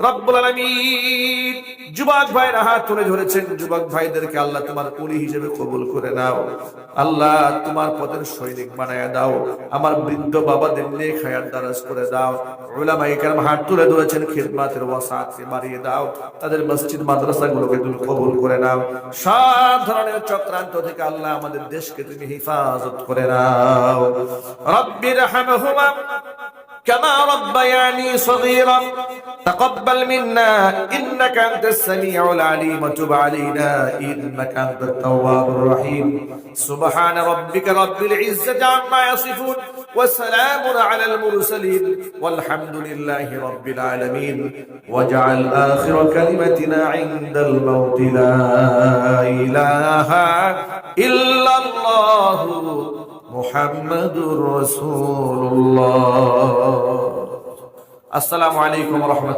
রব্বুল আলামিন যুবক ভাইরা হাত তুলে ধরেছেন, যুবক ভাইদেরকে আল্লাহ তোমার ওলি হিসেবে কবুল করে নাও। আল্লাহ তোমার পথের সৈনিক বানায় দাও। আমার বৃদ্ধ বাবাদের নেক হায়াত দারাজ করে দাও। উলামায়ে কেরাম হাত তুলে ধরেছেন, খিদমাতের ওয়াসাতকে বাড়িয়ে দাও। তাদের মসজিদ মাদ্রাসাগুলোকে তুমি কবুল করে নাও। সব ধরনের চক্রান্ত থেকে আল্লাহ আমাদের দেশকে তুমি হেফাজত করে নাও। রব্বিরহামহুমা كما ربياني صغيرا تقبل منا إنك أنت السميع العليم وتب علينا إنك أنت التواب الرحيم سبحان ربك رب العزة عما يصفون وسلام على المرسلين والحمد لله رب العالمين واجعل آخر كلمتنا عند الموت لا إله إلا الله মুহাম্মাদুর রাসূলুল্লাহ। আসসালামু আলাইকুম ওয়া রাহমাতুল্লাহ।